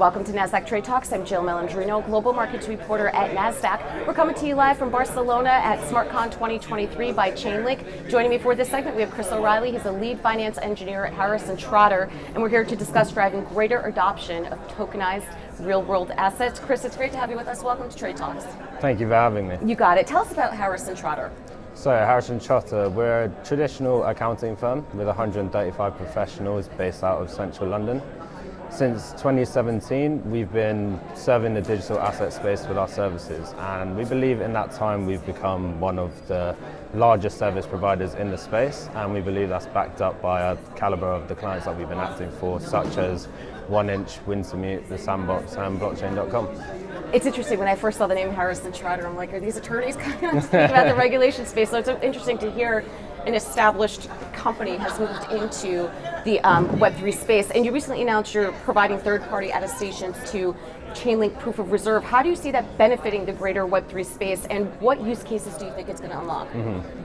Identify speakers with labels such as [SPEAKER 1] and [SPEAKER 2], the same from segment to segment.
[SPEAKER 1] Welcome to Nasdaq TradeTalks. I'm Jill Malandrino, Global Markets Reporter at Nasdaq. We're coming to you live from Barcelona at SmartCon 2023 by Chainlink. Joining me for this segment, we have Chris O'Reilly. He's a lead finance engineer at Harris Trotter, and we're here to discuss driving greater adoption of tokenized real-world assets. Chris, it's great to have you with us. Welcome to TradeTalks.
[SPEAKER 2] Thank you for having me.
[SPEAKER 1] You got it. Tell us about Harris Trotter.
[SPEAKER 2] So Harris Trotter, we're a traditional accounting firm with 135 professionals based out of central London. Since 2017, we've been serving the digital asset space with our services, and we believe in that time we've become one of the largest service providers in the space, and we believe that's backed up by a caliber of the clients that we've been acting for, such as 1inch, Wintermute, The Sandbox, and Blockchain.com.
[SPEAKER 1] It's interesting, when I first saw the name Harris Trotter, I'm like, are these attorneys kind of speaking about the regulation space? So it's interesting to hear an established company has moved into the Web3 space. And you recently announced you're providing third-party attestations to Chainlink Proof of Reserve. How do you see that benefiting the greater Web3 space, and what use cases do you think it's going to unlock?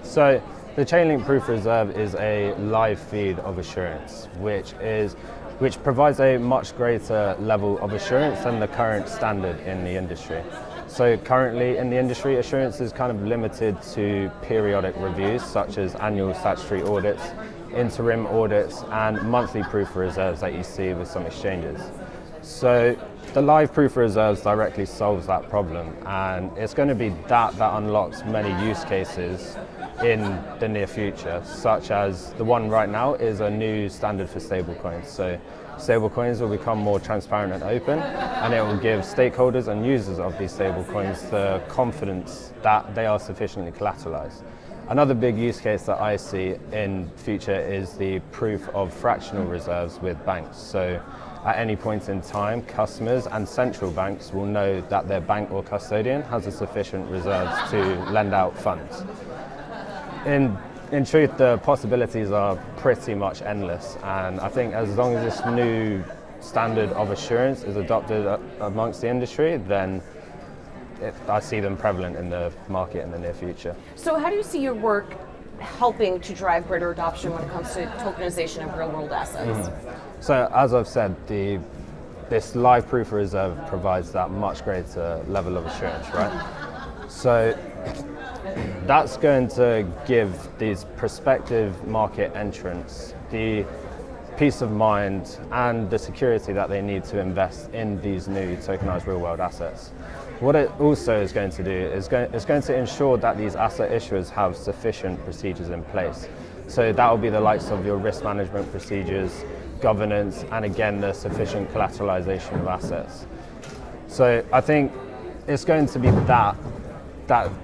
[SPEAKER 2] So the Chainlink Proof of Reserve is a live feed of assurance, which provides a much greater level of assurance than the current standard in the industry. So currently in the industry, assurance is kind of limited to periodic reviews, such as annual statutory audits, interim audits, and monthly proof of reserves that you see with some exchanges. So the live proof of reserves directly solves that problem, and it's going to be that unlocks many use cases in the near future, such as the one right now is a new standard for stablecoins. So stablecoins will become more transparent and open, and it will give stakeholders and users of these stablecoins the confidence that they are sufficiently collateralized. Another big use case that I see in future is the proof of fractional reserves with banks. So at any point in time, customers and central banks will know that their bank or custodian has a sufficient reserves to lend out funds. In truth, the possibilities are pretty much endless, and I think as long as this new standard of assurance is adopted amongst the industry, then I see them prevalent in the market in the near future.
[SPEAKER 1] So how do you see your work helping to drive greater adoption when it comes to tokenization of real-world assets?
[SPEAKER 2] So as I've said, this live proof of reserve provides that much greater level of assurance, right? So that's going to give these prospective market entrants the peace of mind and the security that they need to invest in these new tokenized real-world assets. What it also is going to do is it's going to ensure that these asset issuers have sufficient procedures in place. So that will be the likes of your risk management procedures, governance, and again, the sufficient collateralization of assets. So I think it's going to be that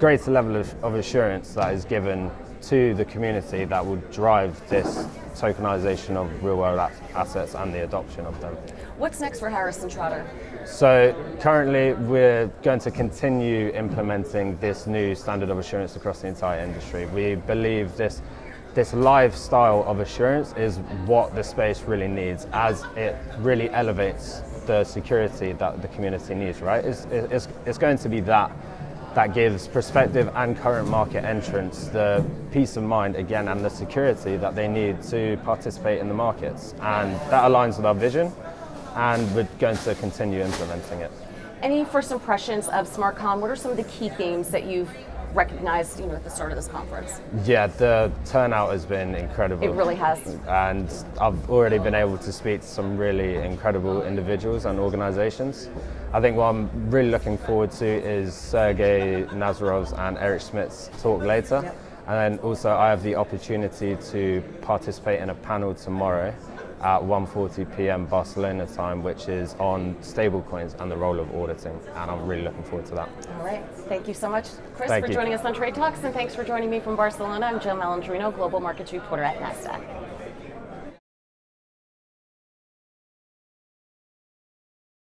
[SPEAKER 2] greater level of assurance that is given to the community that will drive this tokenization of real-world assets and the adoption of them.
[SPEAKER 1] What's next for Harris Trotter?
[SPEAKER 2] So currently we're going to continue implementing this new standard of assurance across the entire industry. We believe this live style of assurance is what the space really needs, as it really elevates the security that the community needs, right? It's going to be that gives prospective and current market entrants the peace of mind again and the security that they need to participate in the markets. And that aligns with our vision, and we're going to continue implementing it.
[SPEAKER 1] Any first impressions of SmartCon? What are some of the key themes that you've recognized, at the start of this conference?
[SPEAKER 2] Yeah, the turnout has been incredible.
[SPEAKER 1] It really has.
[SPEAKER 2] And I've already been able to speak to some really incredible individuals and organizations. I think what I'm really looking forward to is Sergey Nazarov's and Eric Schmidt's talk later.
[SPEAKER 1] Yep.
[SPEAKER 2] And then also I have the opportunity to participate in a panel tomorrow at 1:40 p.m. Barcelona time, which is on stablecoins and the role of auditing, and I'm really looking forward to that.
[SPEAKER 1] All right, thank you so much, Chris,
[SPEAKER 2] Thank
[SPEAKER 1] for
[SPEAKER 2] you.
[SPEAKER 1] joining us on Trade Talks, and thanks for joining me from Barcelona. I'm Jill Malandrino, Global Markets Reporter at Nasdaq.